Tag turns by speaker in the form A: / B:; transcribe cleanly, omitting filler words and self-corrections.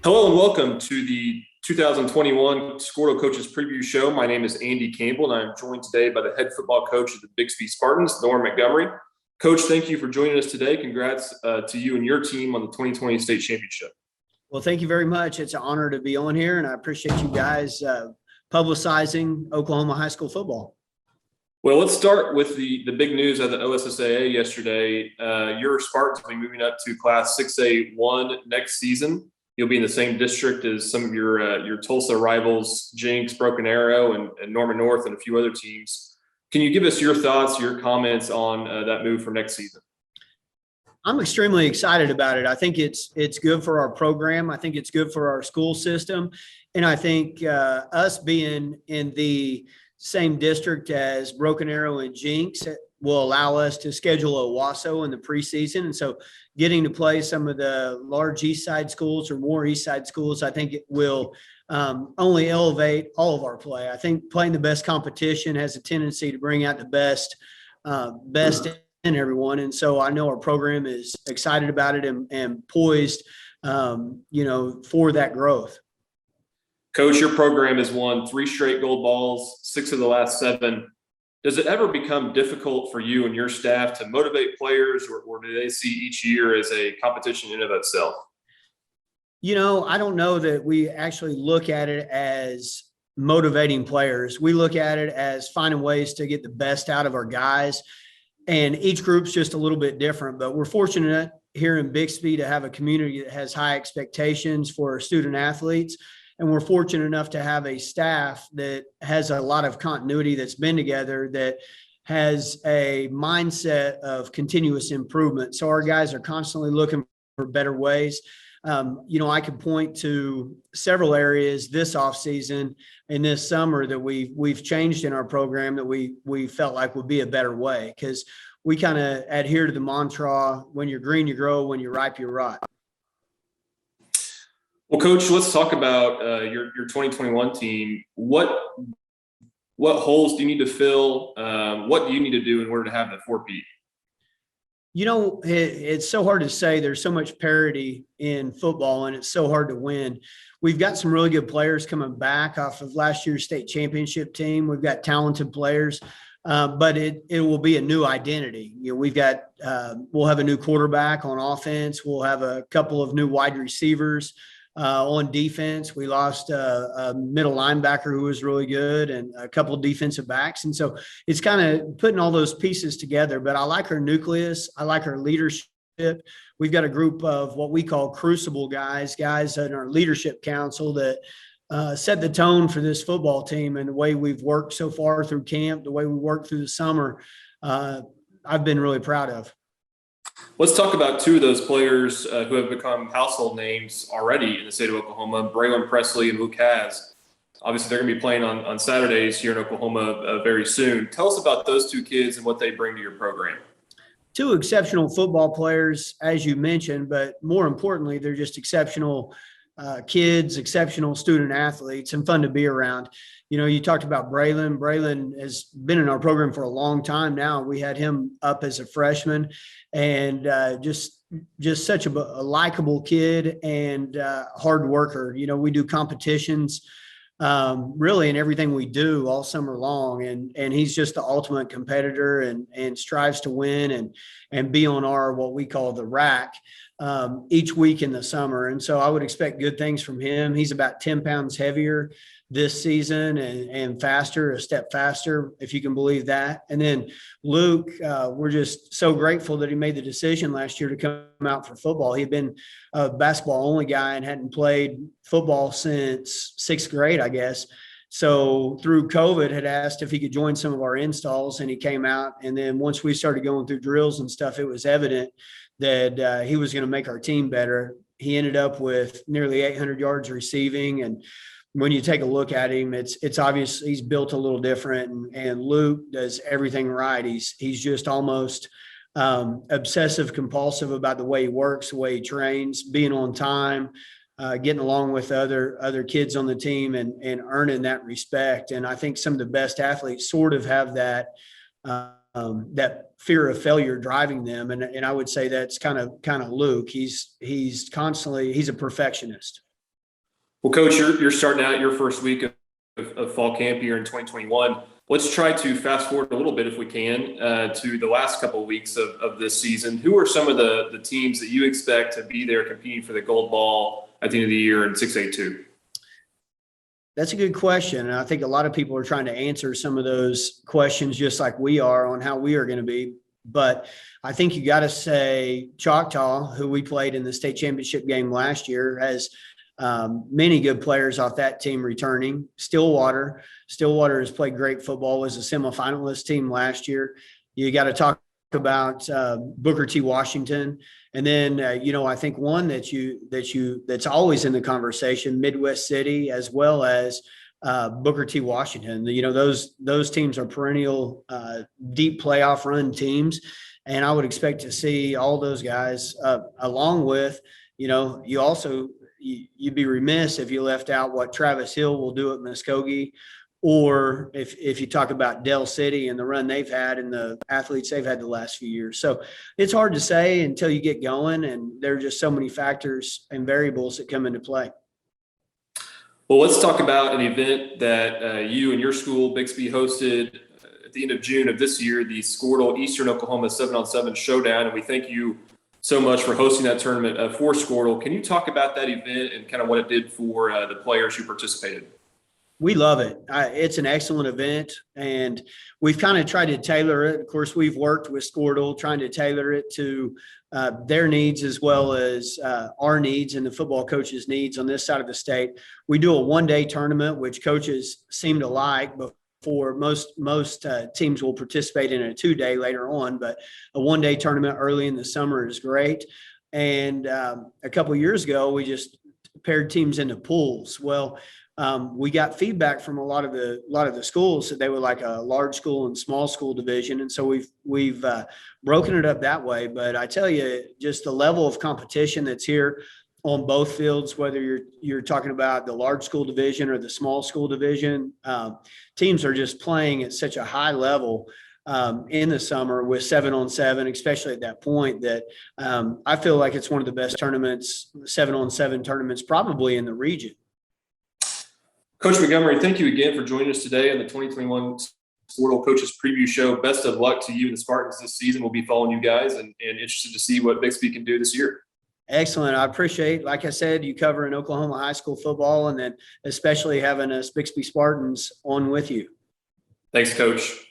A: Hello and welcome to the 2021 Squirtle Coaches Preview Show. My name is Andy Campbell, and I'm joined today by the head football coach of the Bixby Spartans, Loren Montgomery. Coach, thank you for joining us today. Congrats to you and your team on the 2020 state championship.
B: Well, thank you very much. It's an honor to be on here, and I appreciate you guys publicizing Oklahoma high school football.
A: Well, let's start with the big news of the OSSAA yesterday. Your Spartans will be moving up to Class 6A1 next season. You'll be in the same district as some of your Tulsa rivals, Jinx, Broken Arrow, and Norman North, and a few other teams. Can you give us your thoughts, your comments on that move for next season?
B: I'm extremely excited about it. I think it's good for our program. I think it's good for our school system. And I think us being in the same district as Broken Arrow and Jinx will allow us to schedule a WASO in the preseason. And so getting to play some of the large East Side schools or more East Side schools, I think it will only elevate all of our play. I think playing the best competition has a tendency to bring out the best in everyone. And so I know our program is excited about it and poised, for that growth.
A: Coach, your program has won 3 straight gold balls, 6 of the last 7. Does it ever become difficult for you and your staff to motivate players, or do they see each year as a competition in of itself?
B: I don't know that we actually look at it as motivating players. We look at it as finding ways to get the best out of our guys. And each group's just a little bit different, but we're fortunate here in Bixby to have a community that has high expectations for our student athletes. And we're fortunate enough to have a staff that has a lot of continuity, that's been together, that has a mindset of continuous improvement. So our guys are constantly looking for better ways. I could point to several areas this offseason and this summer that we've changed in our program that we felt like would be a better way, because we kind of adhere to the mantra, when you're green, you grow, when you're ripe, you rot.
A: Well, Coach, let's talk about your 2021 team. What holes do you need to fill? What do you need to do in order to have the 4-peat?
B: It's so hard to say. There's so much parity in football, and it's so hard to win. We've got some really good players coming back off of last year's state championship team. We've got talented players, but it will be a new identity. We'll have a new quarterback on offense. We'll have a couple of new wide receivers. On defense, we lost a middle linebacker who was really good and a couple of defensive backs. And so it's kind of putting all those pieces together. But I like our nucleus. I like our leadership. We've got a group of what we call crucible guys in our leadership council that set the tone for this football team, and the way we've worked so far through camp, the way we worked through the summer, I've been really proud of.
A: Let's talk about 2 of those players who have become household names already in the state of Oklahoma, Braylon Presley and Luke Has. Obviously, they're going to be playing on Saturdays here in Oklahoma very soon. Tell us about those 2 kids and what they bring to your program.
B: 2 exceptional football players, as you mentioned, but more importantly, they're just exceptional kids, exceptional student athletes, and fun to be around. You talked about Braylon. Braylon has been in our program for a long time now. We had him up as a freshman, and just such a likable kid and hard worker. We do competitions really in everything we do all summer long, and he's just the ultimate competitor and strives to win and be on our what we call the rack each week in the summer. And so I would expect good things from him. He's about 10 pounds heavier this season and a step faster, if you can believe that. And then Luke, we're just so grateful that he made the decision last year to come out for football. He had been a basketball only guy and hadn't played football since 6th grade, I guess. So through COVID had asked if he could join some of our installs, and he came out. And then once we started going through drills and stuff, it was evident that he was going to make our team better. He ended up with nearly 800 yards receiving. And when you take a look at him, it's obvious he's built a little different, and Luke does everything right. He's just almost obsessive compulsive about the way he works, the way he trains, being on time, getting along with other kids on the team and earning that respect. And I think some of the best athletes sort of have that fear of failure driving them. And I would say that's kind of Luke. He's a perfectionist.
A: Well, Coach, you're starting out your first week of fall camp here in 2021. Let's try to fast forward a little bit, if we can, to the last couple of weeks of this season. Who are some of the teams that you expect to be there competing for the gold ball at the end of the year in 6A2?
B: That's a good question. And I think a lot of people are trying to answer some of those questions just like we are on how we are going to be. But I think you got to say Choctaw, who we played in the state championship game last year, has many good players off that team returning. Stillwater has played great football, was a semifinalist team last year. You got to talk about Booker T. Washington. And then, I think one that's always in the conversation, Midwest City, as well as Booker T. Washington. Those teams are perennial deep playoff run teams. And I would expect to see all those guys along with, you'd be remiss if you left out what Travis Hill will do at Muskogee, or if you talk about Dell City and the run they've had and the athletes they've had the last few years. So it's hard to say until you get going, and there are just so many factors and variables that come into play.
A: Well, let's talk about an event that you and your school, Bixby, hosted at the end of June of this year, the Skordle Eastern Oklahoma 7-on-7 Showdown. And we thank you so much for hosting that tournament for Squirtle. Can you talk about that event and kind of what it did for the players who participated?
B: We love it. It's an excellent event, and we've kind of tried to tailor it. Of course, we've worked with Skordle, trying to tailor it to their needs as well as our needs and the football coaches' needs on this side of the state. We do a one-day tournament, which coaches seem to like, but for most teams will participate in a 2-day later on. But a one-day tournament early in the summer is great. And a couple of years ago, we just paired teams into pools. Well, we got feedback from a lot of the schools that they would like a large school and small school division, and so we've broken it up that way. But I tell you, just the level of competition that's here on both fields, whether you're talking about the large school division or the small school division, teams are just playing at such a high level in the summer with 7-on-7, especially at that point, that I feel like it's one of the best tournaments, 7-on-7 tournaments, probably in the region.
A: Coach Montgomery, thank you again for joining us today on the 2021 Squirtle Coaches Preview Show. Best of luck to you and the Spartans this season. We'll be following you guys and interested to see what Bixby can do this year.
B: Excellent. I appreciate, like I said, you covering Oklahoma high school football, and then especially having us Bixby Spartans on with you.
A: Thanks, Coach.